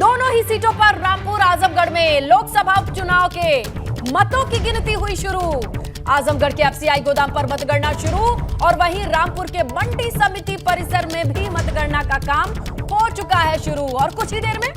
दोनों ही सीटों पर रामपुर आजमगढ़ में लोकसभा उपचुनाव के मतों की गिनती हुई शुरू। आजमगढ़ के एफसीआई गोदाम पर मतगणना शुरू और वहीं रामपुर के मंडी समिति परिसर में भी मतगणना का काम हो चुका है शुरू। और कुछ ही देर में,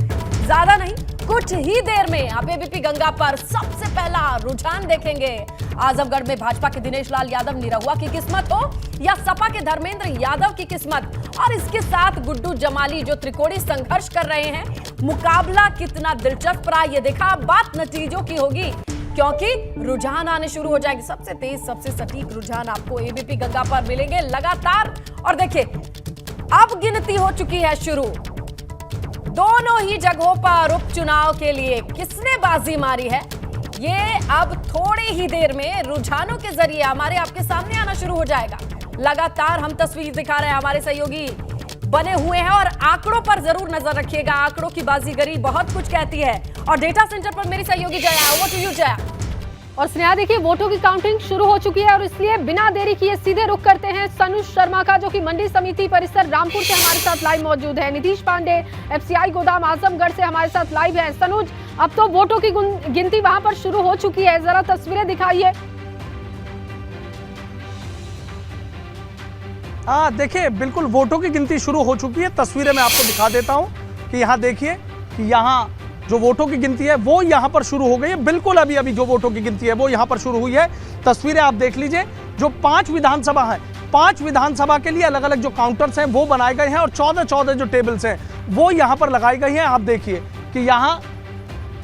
ज्यादा नहीं, कुछ ही देर में आप एबीपी गंगा पर सबसे पहला रुझान देखेंगे। आजमगढ़ में भाजपा के दिनेश लाल यादव निरहुआ की किस्मत हो या सपा के धर्मेंद्र यादव की किस्मत, और इसके साथ गुड्डू जमाली जो त्रिकोणी संघर्ष कर रहे हैं, मुकाबला कितना दिलचस्प रहा ये देखा। बात नतीजों की होगी क्योंकि रुझान आने शुरू हो जाएंगे। सबसे तेज, सबसे सटीक रुझान आपको एबीपी गंगा पर मिलेंगे लगातार। और देखिए, अब गिनती हो चुकी है शुरू। दोनों ही जगहों पर उपचुनाव के लिए किसने बाजी मारी है, ये अब थोड़ी ही देर में रुझानों के जरिए हमारे आपके सामने आना शुरू हो जाएगा। लगातार हम तस्वीर दिखा रहे हैं, हमारे सहयोगी बने हुए हैं और आंकड़ों पर जरूर नजर रखिएगा। आंकड़ों की बाजीगरी बहुत कुछ कहती है। और डेटा सेंटर पर मेरी सहयोगी Jaya, over to you Jaya. और स्नेहा, देखिए वोटों की काउंटिंग शुरू हो चुकी है और इसलिए बिना देरी किए सीधे रुख करते हैं सनुज शर्मा का, जो कि मंडी समिति परिसर रामपुर से हमारे साथ लाइव मौजूद है। नीतीश पांडे एफसीआई गोदाम आजमगढ़ से हमारे साथ लाइव है। सनुज, अब तो वोटों की गिनती वहां पर शुरू हो चुकी है, जरा तस्वीरें दिखाइए। देखिए, बिल्कुल वोटों की गिनती शुरू हो चुकी है। तस्वीरें मैं आपको दिखा देता हूं कि यहाँ देखिए कि यहाँ जो वोटों की गिनती है वो यहाँ पर शुरू हो गई है। बिल्कुल अभी जो वोटों की गिनती है वो यहाँ पर शुरू हुई है। तस्वीरें आप देख लीजिए। जो 5 विधानसभा हैं, 5 विधानसभा के लिए अलग अलग जो काउंटर्स हैं वो बनाए गए हैं और 14 जो टेबल्स हैं वो यहाँ पर लगाई गई हैं। आप देखिए कि यहाँ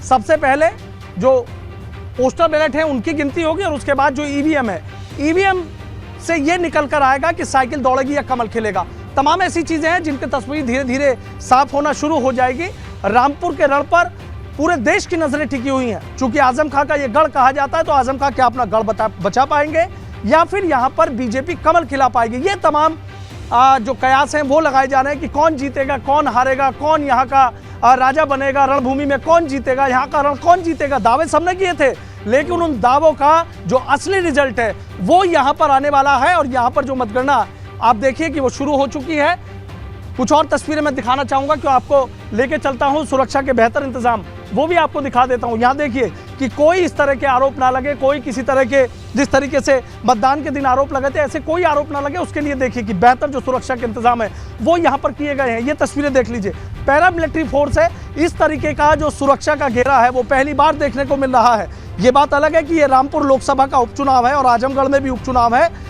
सबसे पहले जो पोस्टल बैलेट है उनकी गिनती होगी और उसके बाद जो ईवीएम है, ईवीएम से ये निकल कर आएगा कि साइकिल दौड़ेगी या कमल खिलेगा। तमाम ऐसी चीजें हैं जिनकी तस्वीर धीरे धीरे साफ होना शुरू हो जाएगी। रामपुर के रण पर पूरे देश की नजरें टिकी हुई हैं। चूंकि आजम खां का ये गढ़ कहा जाता है, तो आजम खां क्या अपना गढ़ बचा पाएंगे या फिर यहाँ पर बीजेपी कमल खिला पाएगी। ये तमाम जो कयास हैं वो लगाए जा रहे हैं कि कौन जीतेगा, कौन हारेगा, कौन यहाँ का राजा बनेगा, रणभूमि में कौन जीतेगा, यहाँ का रण कौन जीतेगा। दावे सबने किए थे, लेकिन उन दावों का जो असली रिजल्ट है वो यहाँ पर आने वाला है। और यहाँ पर जो मतगणना आप देखिए कि वो शुरू हो चुकी है। कुछ और तस्वीरें मैं दिखाना चाहूंगा, क्यों आपको लेके चलता हूं। सुरक्षा के बेहतर इंतजाम वो भी आपको दिखा देता हूं। यहाँ देखिए कि कोई इस तरह के आरोप ना लगे, कोई किसी तरह के, जिस तरीके से मतदान के दिन आरोप लगे थे ऐसे कोई आरोप ना लगे, उसके लिए देखिए कि बेहतर जो सुरक्षा के इंतजाम है वो यहाँ पर किए गए हैं। ये तस्वीरें देख लीजिए, पैरामिलिट्री फोर्स है। इस तरीके का जो सुरक्षा का घेरा है वो पहली बार देखने को मिल रहा है। ये बात अलग है कि ये रामपुर लोकसभा का उपचुनाव है और आजमगढ़ में भी उपचुनाव है।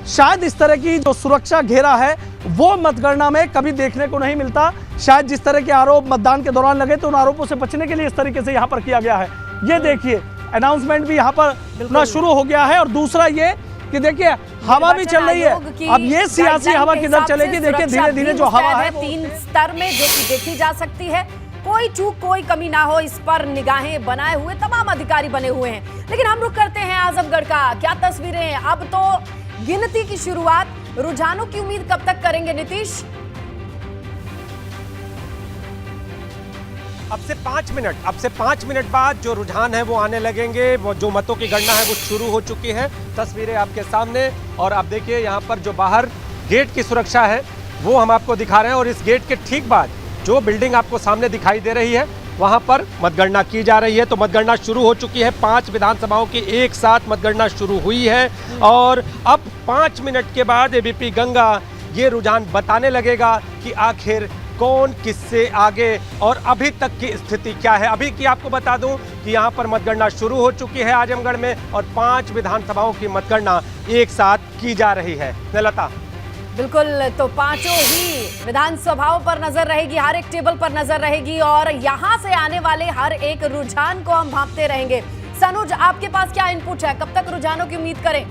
शायद इस तरह की जो सुरक्षा घेरा है वो मतगणना में कभी देखने को नहीं मिलता। शायद जिस तरह के आरोप मतदान के दौरान लगे तो उन आरोपों से बचने के लिए इस तरीके से यहाँ पर किया गया है। ये देखिए, अनाउंसमेंट भी यहाँ पर शुरू हो गया है। और दूसरा ये कि देखिए हवा भी चल रही है। अब ये सियासी हवा किधर चलेगी, देखिए धीरे धीरे जो हवा है 3 स्तर में जो कि देखी जा सकती है। कोई चूक, कोई कमी ना हो, इस पर निगाहें बनाए हुए तमाम अधिकारी बने हुए हैं। लेकिन हम रुक करते हैं आजमगढ़ का। क्या तस्वीरें हैं, अब तो गिनती की शुरुआत, रुझानों की उम्मीद कब तक करेंगे नीतीश? अब से 5 मिनट बाद जो रुझान है वो आने लगेंगे। वो जो मतों की गणना है वो शुरू हो चुकी है। तस्वीरें आपके सामने, और आप देखिए यहाँ पर जो बाहर गेट की सुरक्षा है वो हम आपको दिखा रहे हैं। और इस गेट के ठीक बाद जो बिल्डिंग आपको सामने दिखाई दे रही है वहाँ पर मतगणना की जा रही है। तो मतगणना शुरू हो चुकी है। 5 विधानसभाओं की एक साथ मतगणना शुरू हुई है और अब 5 मिनट के बाद एबीपी गंगा ये रुझान बताने लगेगा कि आखिर कौन किससे आगे और अभी तक की स्थिति क्या है। अभी की आपको बता दूं कि यहाँ पर मतगणना शुरू हो चुकी है आजमगढ़ में और 5 विधानसभाओं की मतगणना एक साथ की जा रही है। लता, बिल्कुल, तो पांचों ही विधानसभाओं पर नजर रहेगी, हर एक टेबल पर नजर रहेगी और यहां से आने वाले हर एक रुझान को हम भांपते रहेंगे। सनुज, आपके पास क्या इनपुट है, कब तक रुझानों की उम्मीद करें?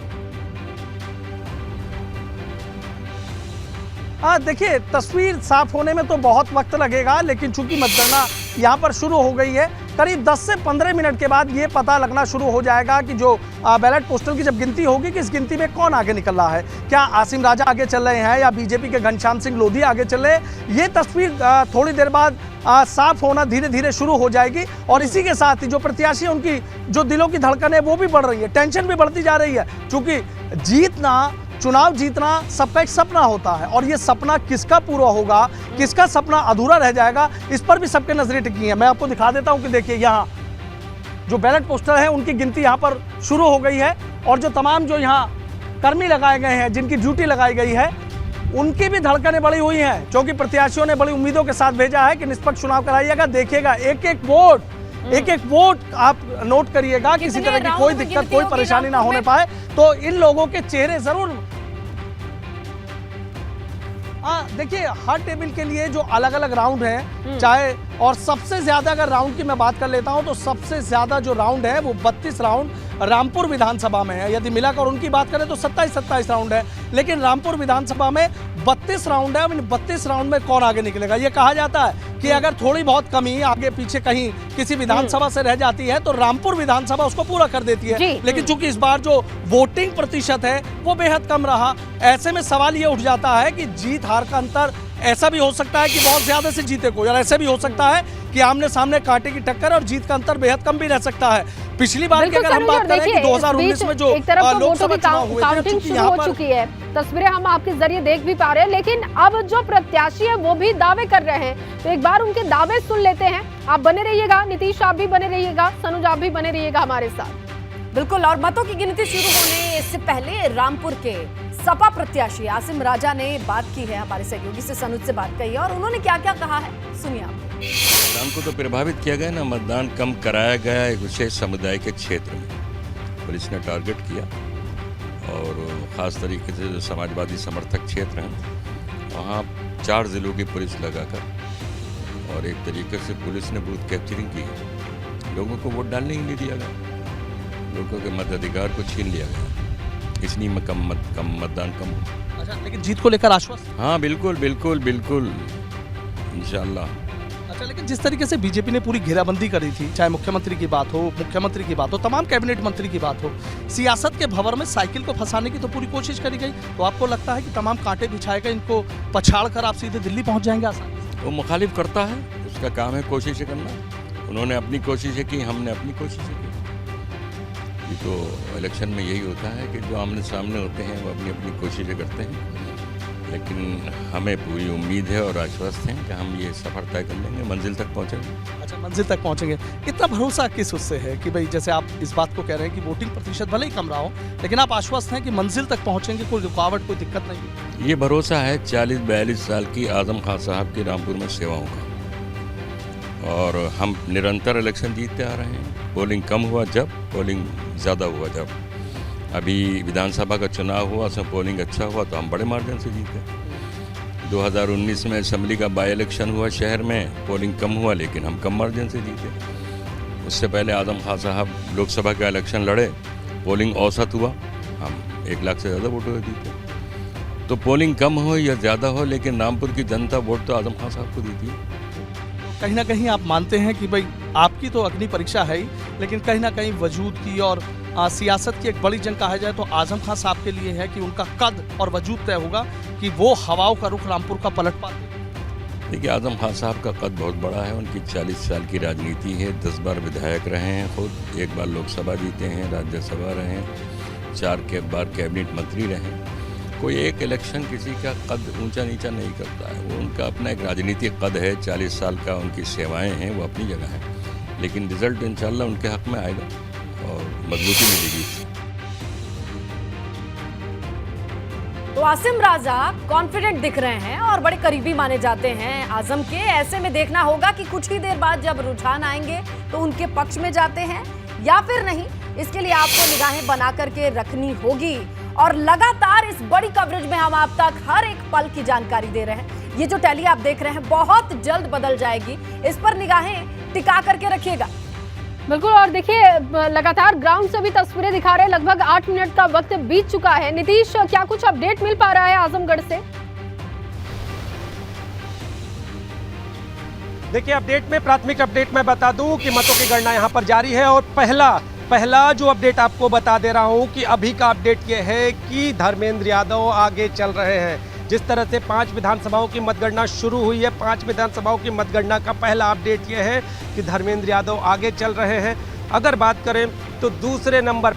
देखिए, तस्वीर साफ होने में तो बहुत वक्त लगेगा, लेकिन चूंकि मतगणना यहाँ पर शुरू हो गई है, करीब 10 से 15 मिनट के बाद ये पता लगना शुरू हो जाएगा कि जो बैलेट पोस्टल की जब गिनती होगी कि इस गिनती में कौन आगे निकल रहा है। क्या आसिम राजा आगे चल रहे हैं या बीजेपी के घनश्याम सिंह लोधी आगे चल रहे हैं। ये तस्वीर थोड़ी देर बाद साफ होना धीरे धीरे शुरू हो जाएगी। और इसी के साथ ही जो प्रत्याशी उनकी जो दिलों की धड़कन है वो भी बढ़ रही है, टेंशन भी बढ़ती जा रही है। चूंकि जीतना चुनाव जीतना सबका एक सपना होता है और ये सपना किसका पूरा होगा, किसका सपना अधूरा रह जाएगा, इस पर भी सबके नजरें टिकी हैं। मैं आपको दिखा देता हूं कि देखिए यहाँ जो बैलेट पोस्टर है उनकी गिनती यहाँ पर शुरू हो गई है और जो तमाम जो यहाँ कर्मी लगाए गए हैं, जिनकी ड्यूटी लगाई गई है, उनकी भी धड़कनें बढ़ी हुई हैं, क्योंकि प्रत्याशियों ने बड़ी उम्मीदों के साथ भेजा है कि निष्पक्ष चुनाव कराइएगा। देखिएगा एक एक वोट आप नोट करिएगा, किसी तरह की कोई दिक्कत, कोई परेशानी ना होने पाए। तो इन लोगों के चेहरे जरूर देखिए, हर टेबल के लिए जो अलग अलग राउंड है, चाहे, और सबसे ज्यादा अगर राउंड की मैं बात कर लेता हूं तो सबसे ज्यादा जो राउंड है वो 32 राउंड रामपुर विधानसभा में है। यदि मिलाकर उनकी बात करें तो 27 राउंड है, लेकिन रामपुर विधानसभा में 32 राउंड है। 32 राउंड में कौन आगे निकलेगा? ये कहा जाता है कि अगर थोड़ी बहुत कमी आगे पीछे कहीं किसी विधानसभा से रह जाती है तो रामपुर विधानसभा उसको पूरा कर देती है। लेकिन चूंकि इस बार जो वोटिंग प्रतिशत है वो बेहद कम रहा, ऐसे में सवाल ये उठ जाता है कि जीत हार का अंतर ऐसा भी हो सकता है कि बहुत ज्यादा से जीते कोई, और ऐसा भी हो सकता है कि आमने सामने कांटे की टक्कर और जीत का अंतर बेहद कम भी रह सकता है। पिछली बार की अगर हम बात करें कि 2019 में जो लोकसभा चुनाव हुए काउंटिंग शुरू हो चुकी है, तस्वीरें हम आपके जरिए देख भी पा रहे हैं, लेकिन अब जो प्रत्याशी है वो भी दावे कर रहे हैं, तो एक बार उनके दावे सुन लेते हैं। आप बने रहिएगा, नीतीश आप भी बने रहिएगा, सनुज आप भी बने रहिएगा हमारे साथ। बिल्कुल। और मतों की गिनती शुरू होने से पहले रामपुर के सपा प्रत्याशी आसिम राजा ने बात की है, हमारे सहयोगी से सनुज से बात कही है, और उन्होंने क्या क्या कहा है, सुनिए आप। मतदान को तो प्रभावित किया गया ना, मतदान कम कराया गया एक विशेष समुदाय के क्षेत्र में, पुलिस ने टारगेट किया, और ख़ास तरीके से जो समाजवादी समर्थक क्षेत्र हैं वहाँ 4 जिलों की पुलिस लगाकर और एक तरीके से पुलिस ने बूथ कैप्चरिंग की है। लोगों को वोट डालने ही नहीं दिया गया, लोगों के मताधिकार को छीन लिया गया, इसलिए में कम मतदान कम हो। अच्छा, लेकिन जीत को लेकर आश्वस्त? हाँ बिल्कुल बिल्कुल बिल्कुल, इंशाल्लाह। अच्छा, लेकिन जिस तरीके से बीजेपी ने पूरी घेराबंदी करी थी, चाहे मुख्यमंत्री की बात हो, मुख्यमंत्री की बात हो, तमाम कैबिनेट मंत्री की बात हो, सियासत के भंवर में साइकिल को फंसाने की तो पूरी कोशिश करी गई, तो आपको लगता है कि तमाम कांटे बिछाएगा, इनको पछाड़ कर आप सीधे दिल्ली पहुंच जाएंगे आसानी? वो मुखालिफ करता है, उसका काम है कोशिशें करना। उन्होंने अपनी कोशिशें की, हमने अपनी कोशिशें की। ये तो इलेक्शन में यही होता है कि जो आमने सामने होते हैं वो अपनी अपनी कोशिशें करते हैं, लेकिन हमें पूरी उम्मीद है और आश्वस्त हैं कि हम ये सफर तय कर लेंगे, मंजिल तक पहुंचेंगे। अच्छा, मंजिल तक पहुंचेंगे। कितना भरोसा किस उससे है कि भाई, जैसे आप इस बात को कह रहे हैं कि वोटिंग प्रतिशत भले ही कम रहा हो, लेकिन आप आश्वस्त हैं कि मंजिल तक पहुंचेंगे, कोई रुकावट, कोई दिक्कत नहीं है? ये भरोसा है 40-42 साल की आजम खान साहब की रामपुर में सेवाओं का, और हम निरंतर इलेक्शन जीतते आ रहे हैं। पोलिंग कम हुआ जब, पोलिंग ज़्यादा हुआ जब। अभी विधानसभा का चुनाव हुआ, उसमें पोलिंग अच्छा हुआ तो हम बड़े मार्जिन से जीते। 2019 में असेंबली का बाई इलेक्शन हुआ शहर में, पोलिंग कम हुआ लेकिन हम कम मार्जिन से जीते। उससे पहले आजम खान साहब लोकसभा का इलेक्शन लड़े, पोलिंग औसत हुआ, हम 1 लाख से ज़्यादा वोटों से जीते। तो पोलिंग कम हो या ज़्यादा हो, लेकिन रामपुर की जनता वोट तो आजम खान साहब को देती है। कहीं ना कहीं आप मानते हैं कि भाई आपकी तो अग्नि परीक्षा है ही, लेकिन कहीं ना कहीं वजूद की और सियासत की एक बड़ी जंग कहा जाए तो आजम खान साहब के लिए है कि उनका कद और वजूद तय होगा कि वो हवाओं का रुख रामपुर का पलट पाते। देखिए, आजम खान साहब का कद बहुत बड़ा है, उनकी 40 साल की राजनीति है, 10 बार विधायक रहे हैं खुद, 1 बार लोकसभा जीते हैं, राज्यसभा रहे हैं, 4 बार कैबिनेट मंत्री रहे। कोई एक इलेक्शन किसी का कद ऊंचा नीचा नहीं करता है, वो उनका अपना एक राजनीतिक कद है, 40 साल का उनकी सेवाएं हैं, वो अपनी जगह है, लेकिन रिजल्ट इंशाल्लाह उनके हक में आएगा और मजबूती मिलेगी। तो आसिम राजा कॉन्फिडेंट दिख रहे हैं और बड़े करीबी माने जाते हैं आजम के। ऐसे में देखना होगा कि कुछ ही देर बाद जब रुझान आएंगे तो उनके पक्ष में जाते हैं या फिर नहीं, इसके लिए आपको निगाहें बना करके रखनी होगी। और लगातार इस बड़ी कवरेज में हम आप तक हर एक पल की जानकारी दे रहे हैं। ये जो टैली आप देख रहे हैं बहुत जल्द बदल जाएगी, इस पर निगाहें टिका करके रखिएगा। बिल्कुल। और देखिए, लगातार ग्राउंड से भी तस्वीरें दिखा रहे हैं, लगभग 8 मिनट का वक्त बीत चुका है। नीतीश, क्या कुछ अपडेट मिल पा रहा है आजमगढ़ से? देखिए, अपडेट में प्राथमिक अपडेट मैं बता दूं कि मतों की गणना यहां पर जारी है, और पहला जो अपडेट आपको बता दे रहा हूं कि अभी का अपडेट ये है कि धर्मेंद्र यादव आगे चल रहे हैं। जिस तरह से 5 विधानसभाओं की मतगणना शुरू हुई है, 5 विधानसभाओं की मतगणना का पहला अपडेट ये है कि धर्मेंद्र यादव आगे चल रहे हैं। अगर बात करें तो दूसरे नंबर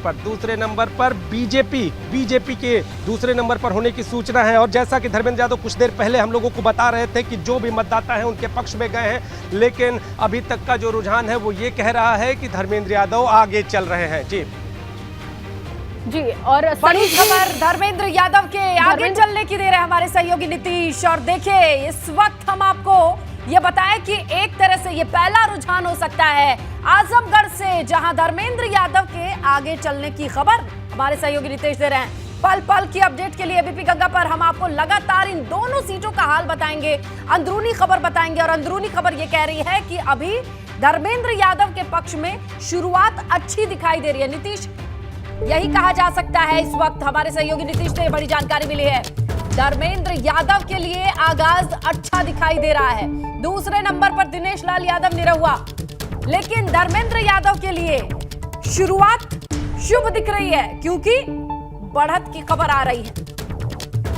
पर बीजेपी के दूसरे नंबर पर होने की सूचना है। और जैसा कि धर्मेंद्र यादव कुछ देर पहले हम लोगों को बता रहे थे कि जो भी मतदाता हैं उनके पक्ष में गए हैं, लेकिन अभी तक का जो रुझान है वो ये कह रहा है कि धर्मेंद्र यादव आगे चल रहे हैं। जी और बड़ी खबर धर्मेंद्र यादव के आगे चलने की दे रहे हैं हमारे सहयोगी नीतीश। और देखिए इस वक्त हम आपको ये बताएं कि एक तरह से ये पहला रुझान हो सकता है आजमगढ़ से, जहां धर्मेंद्र यादव के आगे चलने की खबर हमारे सहयोगी नीतीश दे रहे हैं। पल पल की अपडेट के लिए एबीपी गंगा पर हम आपको लगातार इन दोनों सीटों का हाल बताएंगे, अंदरूनी खबर बताएंगे। और अंदरूनी खबर ये कह रही है कि अभी धर्मेंद्र यादव के पक्ष में शुरुआत अच्छी दिखाई दे रही है। नीतीश, यही कहा जा सकता है इस वक्त हमारे सहयोगी नीतीश से बड़ी जानकारी मिली है। धर्मेंद्र यादव के लिए आगाज अच्छा दिखाई दे रहा है। दूसरे नंबर पर दिनेश लाल यादव निरहुआ, लेकिन धर्मेंद्र यादव के लिए शुरुआत शुभ दिख रही है क्योंकि बढ़त की खबर आ रही है।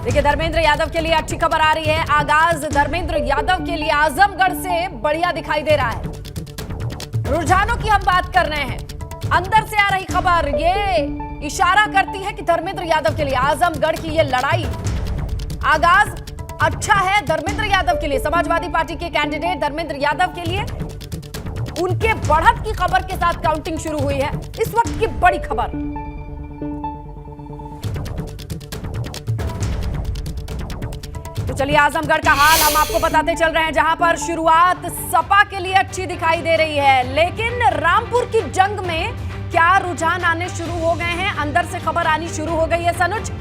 देखिए धर्मेंद्र यादव के लिए अच्छी खबर आ रही है। आगाज धर्मेंद्र यादव के लिए आजमगढ़ से बढ़िया दिखाई दे रहा है। रुझानों की हम बात कर रहे हैं। अंदर से आ रही खबर ये इशारा करती है कि धर्मेंद्र यादव के लिए आजमगढ़ की ये लड़ाई आगाज अच्छा है धर्मेंद्र यादव के लिए। समाजवादी पार्टी के कैंडिडेट धर्मेंद्र यादव के लिए उनके बढ़त की खबर के साथ काउंटिंग शुरू हुई है। इस वक्त की बड़ी खबर, तो चलिए आजमगढ़ का हाल हम आपको बताते चल रहे हैं, जहां पर शुरुआत सपा के लिए अच्छी दिखाई दे रही है। लेकिन रामपुर की जंग में क्या रुझान आने शुरू हो गए हैं, अंदर से खबर आनी शुरू हो गई है। सनुज,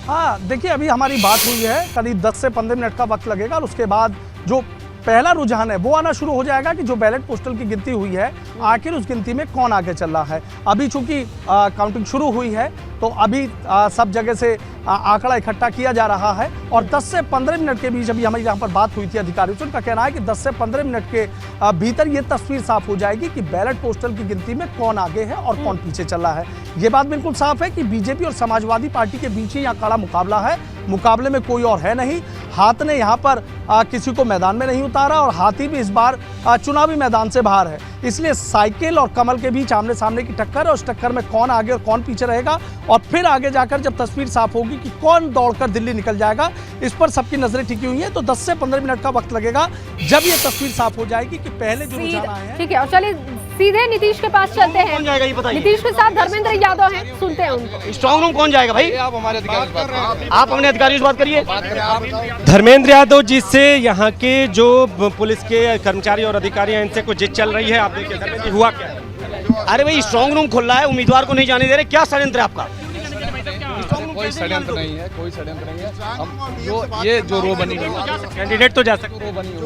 हाँ देखिए अभी हमारी बात हुई है, करीब 10 से 15 मिनट का वक्त लगेगा और उसके बाद जो पहला रुझान है वो आना शुरू हो जाएगा कि जो बैलेट पोस्टल की गिनती हुई है आखिर उस गिनती में कौन आगे चल रहा है। अभी चूंकि काउंटिंग शुरू हुई है तो अभी सब जगह से आंकड़ा इकट्ठा किया जा रहा है और 10 से 15 मिनट के बीच अभी हमारी यहाँ पर बात हुई थी अधिकारियों से, उनका कहना है कि 10 से 15 मिनट के भीतर ये तस्वीर साफ हो जाएगी कि बैलेट पोस्टल की गिनती में कौन आगे है और कौन पीछे चल रहा है। ये बात बिल्कुल साफ है कि बीजेपी और समाजवादी पार्टी के बीच ही यहाँ कड़ा मुकाबला है। मुकाबले में कोई और है नहीं। हाथ ने यहाँ पर किसी को मैदान में नहीं उतारा और हाथी भी इस बार चुनावी मैदान से बाहर है। इसलिए साइकिल और कमल के बीच आमने सामने की टक्कर है। उस टक्कर में कौन आगे और कौन पीछे रहेगा और फिर आगे जाकर जब तस्वीर साफ होगी कि कौन दौड़कर दिल्ली निकल जाएगा, इस पर सबकी नजरें टिकी हुई हैं। तो 10 से 15 मिनट का वक्त लगेगा जब ये तस्वीर साफ हो जाएगी कि पहले जो रुझान आए हैं। ठीक है, और चलिए सीधे नीतीश के पास चलते हैं। कौन जाएगा ये बताइए। नीतीश के साथ धर्मेंद्र यादव हैं, सुनते हैं उनको। स्ट्रांग रूम कौन जाएगा भाई? आप हमारे अधिकारी से बात करिए। आप अपने अधिकारियों से बात करिए। धर्मेंद्र यादव जी से यहाँ के जो पुलिस के कर्मचारी और अधिकारी हैं इनसे कुछ जिद चल रही है। आप देखिए धर्मेंद्र जी हुआ क्या है? अरे भाई स्ट्रांग रूम खुल रहा है, उम्मीदवार को नहीं जाने दे रहे, क्या षड्यंत्र है आपका? कोई षड्यंत्र नहीं है, कोई षड्यंत्र नहीं है। हम जो रो बनी हुई है, कैंडिडेट तो जा सकते, रो बनी हुई है,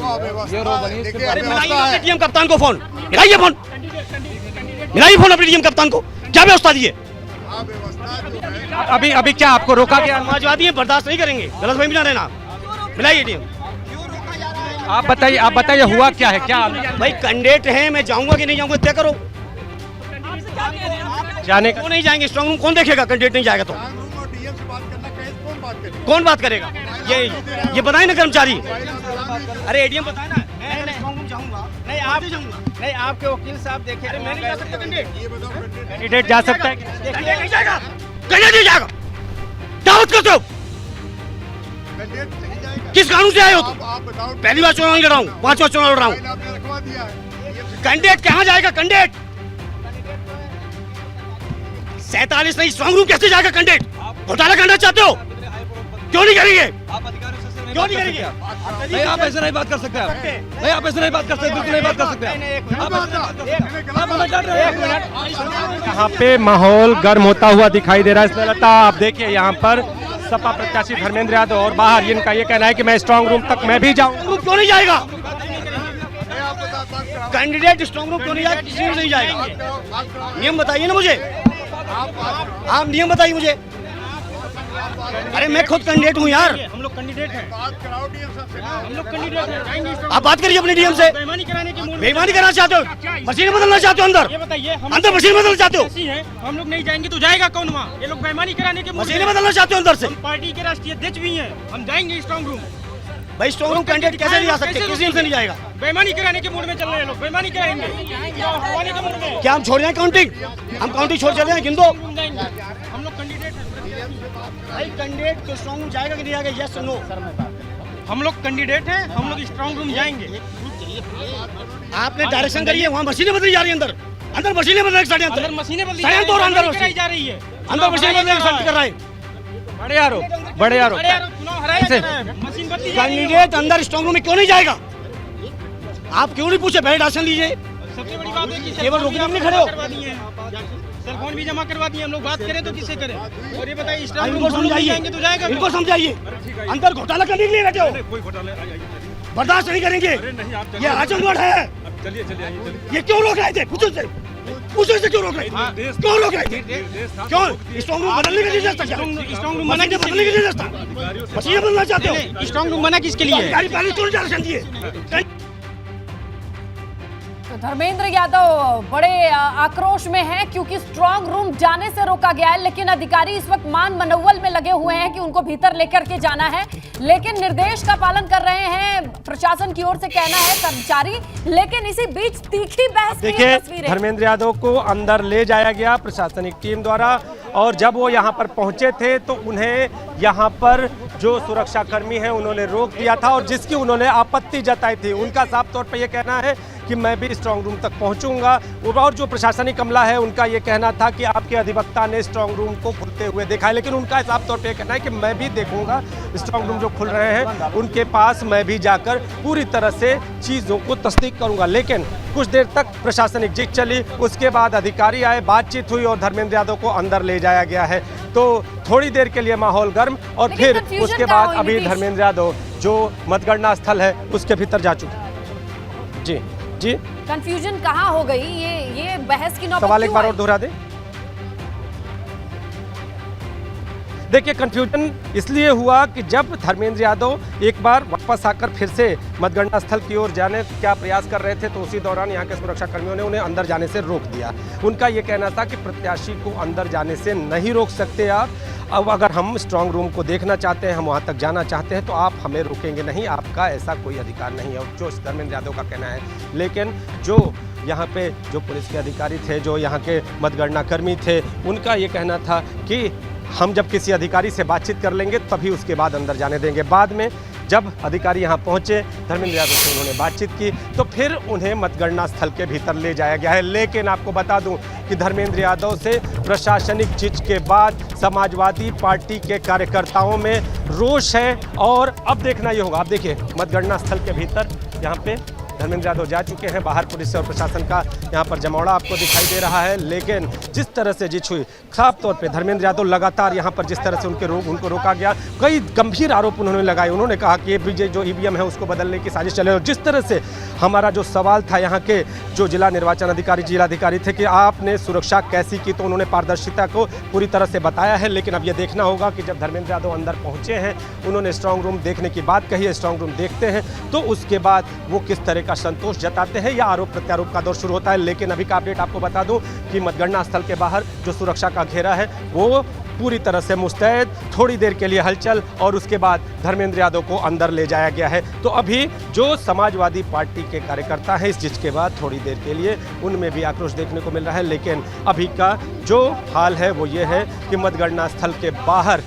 ये रो बनी है। अरे मिलाइए टीएम कप्तान को फोन, मिलाइए फोन, मिलाइए फोन अपने टीएम कप्तान को। क्या व्यवस्था दी है? अभी क्या आपको रोका गया? समाजवादी है, बर्दाश्त नहीं करेंगे, गलतफहमी ना रहना। मिलाइए टीएम। आप बताइए हुआ क्या है? क्या भाई कैंडिडेट हैं, मैं जाऊंगा कि नहीं जाऊंगा तय करो। जाने क्यों नहीं जाएंगे? स्ट्रांग रूम कौन देखेगा? कैंडिडेट नहीं जाएगा तो कौन बात करेगा? ये बताए ना कर्मचारी। अरे एडीएम बताए ना, मैं स्ट्रांग रूम जाऊंगा। नहीं आप जाऊंगा, नहीं आपके वकील साहब देखे। अरे मैं नहीं जा सकता कैंडिडेट। कैंडिडेट जा सकता है? कैंडिडेट नहीं जाएगा, कैंडिडेट नहीं जाएगा। दावत करते हो? किस कानून से आए हो तुम? पहली बार चुनाव नहीं लड़ रहा हूँ, 5वां चुनाव लड़ रहा हूँ। कैंडिडेट कहाँ जाएगा? कैंडिडेट 47 नहीं, स्ट्रांग रूम कैसे जाएगा कैंडिडेट? घोटाला करना चाहते हो? क्यों नहीं करेंगे? क्यों नहीं करेंगे? नहीं आप ऐसे नहीं बात कर सकते। नहीं आप ऐसे नहीं बात कर सकते, बिल्कुल नहीं बात कर सकते। यहाँ पे माहौल गर्म होता हुआ दिखाई दे रहा है। स्नेहलता आप देखिए यहाँ पर सपा प्रत्याशी धर्मेंद्र यादव और बाहर इनका ये कहना है कि मैं स्ट्रांग रूम तक मैं भी जाऊँ। क्यों नहीं जाएगा कैंडिडेट? स्ट्रांग रूम क्यों नहीं जाएगा? किसी नहीं जाएगा। नियम बताइए ना मुझे, आप नियम बताइए मुझे। अरे मैं खुद कैंडिडेट हूँ यार। हम लोग कैंडिडेट हैं, हम लोग कैंडिडेट हैं। आप बात करिए अपने डीएम से। बेईमानी कराने के मूड में बेईमानी करना चाहते हो? मशीन बदलना चाहते हो? अंदर ये बताइए, हम अंदर मशीन बदलना चाहते हो? हैं, हम लोग नहीं जाएंगे तो जाएगा कौन वहाँ? ये लोग बेईमानी कराने के मूड में मशीन बदलना चाहते हो अंदर से? हम पार्टी के राष्ट्रीय अध्यक्ष भी हैं, हम जाएंगे स्ट्रांग रूम। भाई स्ट्रॉन्ग रूम कैंडिडेट कैसे नहीं जा सकते, किसी दिन से नहीं जाएगा। बेईमानी कराने के मूड में चल रहे हैं लोग, बेईमानी कराएंगे हवाने के मूड में। क्या हम छोड़ जाएं काउंटिंग? हम काउंटिंग छोड़ चले जाएं, गिन दो। हम लोग कैंडिडेट भाई कैंडिडेट तो स्ट्रॉन्ग रूम जाएगा कि नहीं जाएगा, यस नो? हम लोग कैंडिडेट हैं, हम लोग स्ट्रांग रूम जाएंगे। आपने डायरेक्शन करी है, वहाँ मशीनें बदली जा रही है, अंदर अंदर मशीनें बदलने की अंदर मशीनें बदली अंदर जा रही है, अंदर मशीनें बदलने की कर रहा है। बड़े आरोप चुनाव हराया जा रहा है, मशीन बदली जा रही है। कैंडिडेट अंदर स्ट्रॉन्ग रूम में क्यों नहीं जाएगा? आप क्यों नहीं पूछे? पहले डायरेक्शन लीजिए। सबसे बड़ी बात है कि केवल रोकने में नहीं खड़े हो। सेलफोन भी जमा करवा दिए, हम लोग बात करें तो किससे करें? और ये बताइए स्ट्रांग इनको रूम समझाइए, जाएंगे तो जाएगा, इनको समझाइए। अंदर घोटाला करने के लिए बैठे हो, कोई घोटाला बर्दाश्त नहीं करेंगे। ये आजमगढ़ है, चलिए ये क्यों रोक रहे थे? पूछो से क्यों रोक रहे थे? क्यों रोक रहे थे? क्यों स्ट्रॉन्ग रूम बदलने के लिए जाता? स्ट्रांग रूम बदलने के लिए जाता? मशीनें बदलना चाहते हो? स्ट्रांग रूम बना किसके लिए? गाड़ी पहले क्यों डायरेक्शन दिए? तो धर्मेंद्र यादव बड़े आक्रोश में हैं क्योंकि स्ट्रांग रूम जाने से रोका गया है, लेकिन अधिकारी इस वक्त मान मनौवल में लगे हुए हैं कि उनको भीतर लेकर के जाना है, लेकिन निर्देश का पालन कर रहे हैं प्रशासन की ओर से, कहना है कर्मचारी। लेकिन इसी बीच तीखी बहस की देखिए, तस्वीरें। धर्मेंद्र यादव को अंदर ले जाया गया प्रशासनिक टीम द्वारा, और जब वो यहाँ पर पहुंचे थे तो उन्हें यहाँ पर जो सुरक्षाकर्मी हैं उन्होंने रोक दिया था, और जिसकी उन्होंने आपत्ति जताई थी। उनका साफ तौर पर यह कहना है कि मैं भी स्ट्रांग रूम तक पहुंचूंगा, और जो प्रशासनिक अमला है उनका ये कहना था कि आपके अधिवक्ता ने स्ट्रांग रूम को खुलते हुए देखा है, लेकिन उनका साफ तौर पे कहना है कि मैं भी देखूंगा स्ट्रांग रूम जो खुल रहे हैं उनके पास मैं भी जाकर पूरी तरह से चीज़ों को तस्दीक करूंगा। लेकिन कुछ देर तक प्रशासनिक जिद चली, उसके बाद अधिकारी आए, बातचीत हुई और धर्मेंद्र यादव को अंदर ले जाया गया है। तो थोड़ी देर के लिए माहौल गर्म, और फिर उसके बाद अभी धर्मेंद्र यादव जो मतगणना स्थल है उसके भीतर जा चुके हैं। जी कंफ्यूजन कहाँ हो गई? ये बहस की नौबत सवाल एक क्यों बार आई? और दोहरा दे। देखिए, कंफ्यूजन इसलिए हुआ कि जब धर्मेंद्र यादव एक बार वापस आकर फिर से मतगणना स्थल की ओर जाने का प्रयास कर रहे थे, तो उसी दौरान यहाँ के सुरक्षा कर्मियों ने उन्हें अंदर जाने से रोक दिया। उनका ये कहना था कि प्रत्याशी को अंदर जाने से नहीं रोक सकते आप, अब अगर हम स्ट्रांग रूम को देखना चाहते हैं, हम वहाँ तक जाना चाहते हैं, तो आप हमें रोकेंगे नहीं, आपका ऐसा कोई अधिकार नहीं है, जो धर्मेंद्र यादव का कहना है। लेकिन जो यहाँ पे जो पुलिस के अधिकारी थे, जो यहाँ के मतगणना कर्मी थे, उनका ये कहना था कि हम जब किसी अधिकारी से बातचीत कर लेंगे तभी उसके बाद अंदर जाने देंगे। बाद में जब अधिकारी यहाँ पहुँचे, धर्मेंद्र यादव से उन्होंने बातचीत की, तो फिर उन्हें मतगणना स्थल के भीतर ले जाया गया है। लेकिन आपको बता दूं कि धर्मेंद्र यादव से प्रशासनिक जिद के बाद समाजवादी पार्टी के कार्यकर्ताओं में रोष है, और अब देखना ये होगा। आप देखिए, मतगणना स्थल के भीतर यहाँ पे धर्मेंद्र यादव जा चुके हैं, बाहर पुलिस और प्रशासन का यहाँ पर जमौड़ा आपको दिखाई दे रहा है। लेकिन जिस तरह से जिद हुई, साफ तौर पे धर्मेंद्र यादव लगातार यहाँ पर जिस तरह से उनको रोका गया, कई गंभीर आरोप उन्होंने लगाए। उन्होंने कहा कि ये जो ईवीएम है उसको बदलने की साजिश चले, और जिस तरह से हमारा जो सवाल था यहाँ के जो जिला निर्वाचन अधिकारी जिलाधिकारी थे कि आपने सुरक्षा कैसी की, तो उन्होंने पारदर्शिता को पूरी तरह से बताया है। लेकिन अब ये देखना होगा कि जब धर्मेंद्र यादव अंदर पहुँचे हैं, उन्होंने स्ट्रांग रूम देखने की बात कही है, स्ट्रांग रूम देखते हैं तो उसके बाद वो किस तरह का संतोष जताते हैं, या आरोप प्रत्यारोप का दौर शुरू होता है। लेकिन अभी का अपडेट आपको बता दूं कि मतगणना स्थल के बाहर जो सुरक्षा का घेरा है वो पूरी तरह से मुस्तैद, थोड़ी देर के लिए हलचल, और उसके बाद धर्मेंद्र यादव को अंदर ले जाया गया है। तो अभी जो समाजवादी पार्टी के कार्यकर्ता हैं, इस जिसके बाद थोड़ी देर के लिए उनमें भी आक्रोश देखने को मिल रहा है। लेकिन अभी का जो हाल है वो ये है कि मतगणना स्थल के बाहर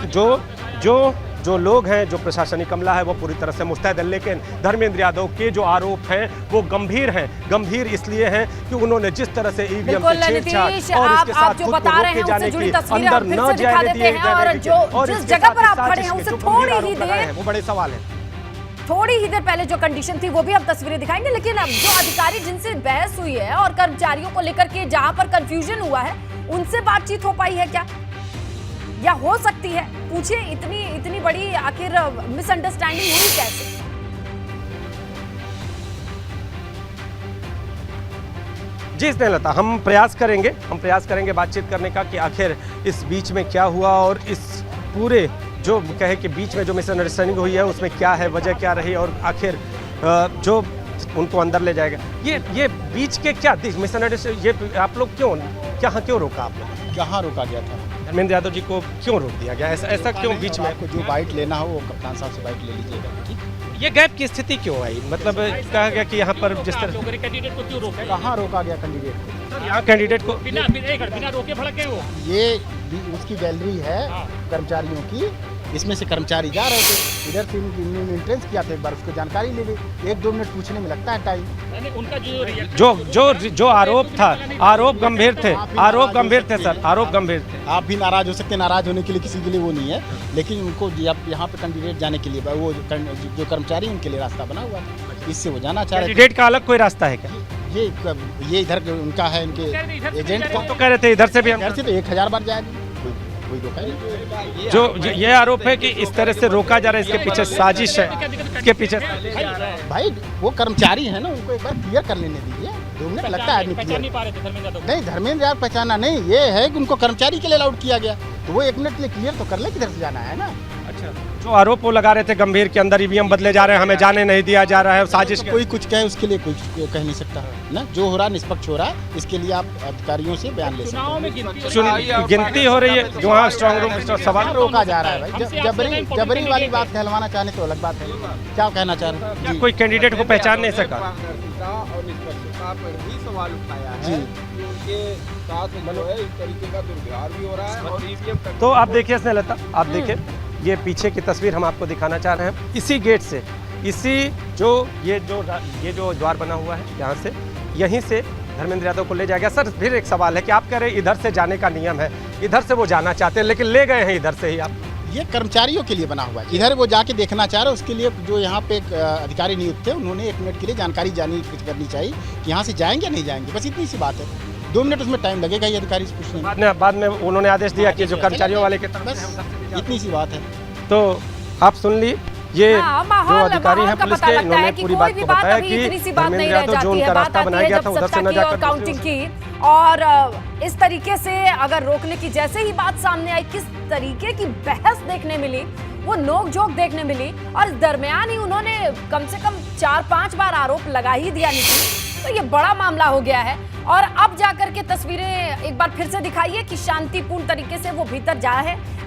जो लोग हैं, जो प्रशासनिक अमला है, वो पूरी तरह से मुस्तैद है। लेकिन धर्मेंद्र यादव के जो आरोप हैं वो गंभीर हैं। गंभीर इसलिए हैं कि उन्होंने जिस तरह से ईवीएम से छेड़छाड़ और इसके साथ खुद को रोके जाने की, अंदर न जाने दिए जाने की, और जिस जगह पर आप खड़े हैं उससे थोड़ी ही देर, वो बड़े सवाल है। थोड़ी ही देर पहले जो कंडीशन थी वो भी अब तस्वीरें दिखाएंगे। लेकिन अब जो अधिकारी जिनसे बहस हुई है और कर्मचारियों को लेकर के जहां पर कंफ्यूजन हुआ है, उनसे बातचीत हो पाई है क्या, या हो सकती है? पूछिए, इतनी बड़ी आखिर मिसअंडरस्टैंडिंग हुई कैसे? जी स्नेहलता, हम प्रयास करेंगे बातचीत करने का कि आखिर इस बीच में क्या हुआ, और इस पूरे जो कहे कि बीच में जो मिसअंडरस्टैंडिंग हुई है उसमें क्या है, वजह क्या रही, और आखिर जो उनको अंदर ले जाएगा, ये बीच के क्या मिसअंडरस्टैंडिंग, ये आप लोग क्यों रोका? आप लोग कहाँ रोका गया था? धर्मेंद्र यादव जी को क्यों रोक दिया गया? ऐसा क्यों बीच में? आपको जो बाइट लेना हो वो कप्तान साहब से बाइट ले लीजिएगा, ठीक? ये गैप की स्थिति क्यों आई? मतलब कहा गया कि यहाँ पर जिस तरह कैंडिडेट को क्यों रोका? कहाँ रोका गया कैंडिडेट को? यहाँ कैंडिडेट को बिना रोके भड़के वो। ये उसकी गैलरी है कर्मचारियों की, इसमें से कर्मचारी जा रहे थे, इधर से इन्होंने एंट्रेंस किया तो एक बार उसको जानकारी ले ली। 1-2 मिनट पूछने में लगता है टाइम। उनका जो आरोप था, आरोप गंभीर थे, आरोप गंभीर थे सर, आरोप गंभीर थे। आप भी नाराज हो सकते हैं, नाराज होने के लिए किसी के लिए वो नहीं है, लेकिन उनको यहाँ पे कैंडिडेट जाने के लिए वो जो कर्मचारी उनके लिए रास्ता बना हुआ है, इससे वो जाना चाह रहे थे। कैंडिडेट का अलग कोई रास्ता है क्या? ये इधर उनका है, इनके एजेंट का। तो कह रहे थे इधर से भी हम इधर से तो 1000 बार जाएगी, कोई रोका नहीं। जो ये आरोप है कि इस तरह से रोका जा रहा है, इसके पीछे साजिश है, इसके पीछे भाई वो कर्मचारी है ना, उनको एक बार क्लियर कर लेने दीजिए। 2 मिनट लगता है आदमी क्लियर नहीं। धर्मेंद्र यादव पहचाना नहीं, ये है कि उनको कर्मचारी के लिए अलाउड किया गया, तो वो 1 मिनट के लिए क्लियर तो कर ले किधर से जाना है ना। अच्छा, जो आरोप वो लगा रहे थे गंभीर के अंदर ईवीएम बदले जा रहे हैं, हमें जाने नहीं दिया जा रहा है, साजिश। कोई कुछ कहे उसके लिए कोई कह नहीं सकता ना, जो हो रहा निष्पक्ष हो रहा है, इसके लिए आप अधिकारियों से बयान ले सकते हैं। गिनती हो रही है जो वहाँ स्ट्रांग रूम सवाल रोका जा रहा है भाई। जबरी वाली बात कहलवाना चाहने तो अलग बात है। क्या कहना चाह रहे हैं? कोई कैंडिडेट को पहचान नहीं सका और निष्पक्षता पर भी सवाल उठाया है कि उनके साथ जो है इस तरीके का दुर्व्यवहार भी हो रहा है। और ईवीएम तो आप देखिए स्नेहलता, आप देखिए ये पीछे की तस्वीर हम आपको दिखाना चाह रहे हैं। इसी गेट से, इसी ये जो द्वार बना हुआ है, यहाँ से, यहीं से धर्मेंद्र यादव को ले जाएगा। सर फिर एक सवाल है कि आप कह रहे हैं इधर से जाने का नियम है, इधर से वो जाना चाहते हैं, लेकिन ले गए हैं इधर से ही आप। ये कर्मचारियों के लिए बना हुआ है, इधर वो जाके देखना चाह रहे हैं, उसके लिए जो यहाँ पे एक अधिकारी नियुक्त थे, उन्होंने 1 मिनट के लिए जानकारी करनी चाहिए कि यहाँ से जाएंगे या नहीं जाएंगे, बस इतनी सी बात है। 2 मिनट उसमें टाइम लगेगा ये अधिकारी से पूछने में। बाद में उन्होंने आदेश दिया कि जो कर्मचारियों वाले के बस इतनी सी बात है। तो आप सुन ली, ये जो अधिकारी हैं का पुलिस पता के, लगता इन्होंने है कि पूरी कोई बात भी को बात बताया अभी कि इतनी सी बात नहीं धर्मेंद्र रह यादव जो जाती उनका है। रास्ता बात बनाया आती गया है था जब उधर से सत्ता न की और जाकर काउंटिंग की, और इस तरीके से अगर रोकने की जैसे ही बात सामने आई, किस तरीके की बहस देखने मिली, वो नोक-झोंक देखने मिली, और इस दरमियान ही उन्होंने कम से कम 4-5 बार आरोप लगा ही दिया नीतीश। तो ये बड़ा मामला हो गया है। और अब जाकर के तस्वीरें एक बार फिर से दिखाइए कि शांतिपूर्ण तरीके से वो भीतर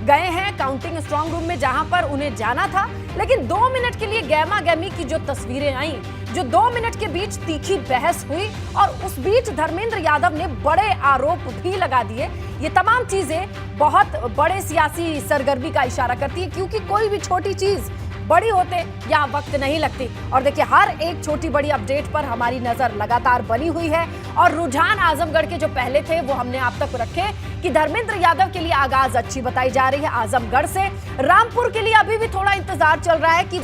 गए हैं काउंटिंग स्ट्रांग रूम में, जहां पर उन्हें जाना था। लेकिन 2 मिनट के लिए गहमा गहमी की जो तस्वीरें आई, जो 2 मिनट के बीच तीखी बहस हुई, और उस बीच धर्मेंद्र यादव ने बड़े आरोप भी लगा दिए। ये तमाम चीजें बहुत बड़े सियासी सरगर्मी का इशारा करती है, क्योंकि कोई भी छोटी चीज बड़ी होते यहाँ वक्त नहीं लगती। और देखिए, हर एक छोटी बड़ी अपडेट पर हमारी नजर लगातार बनी हुई है, और रुझान आजमगढ़ के जो पहले थे वो हमने आप तक रखे कि धर्मेंद्र यादव के लिए आगाज अच्छी बताई जा रही है आजमगढ़ से। रामपुर के लिए अभी भी थोड़ा इंतजार चल रहा है कि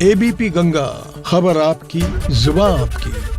एबीपी गंगा, खबर आपकी, जुबान आपकी।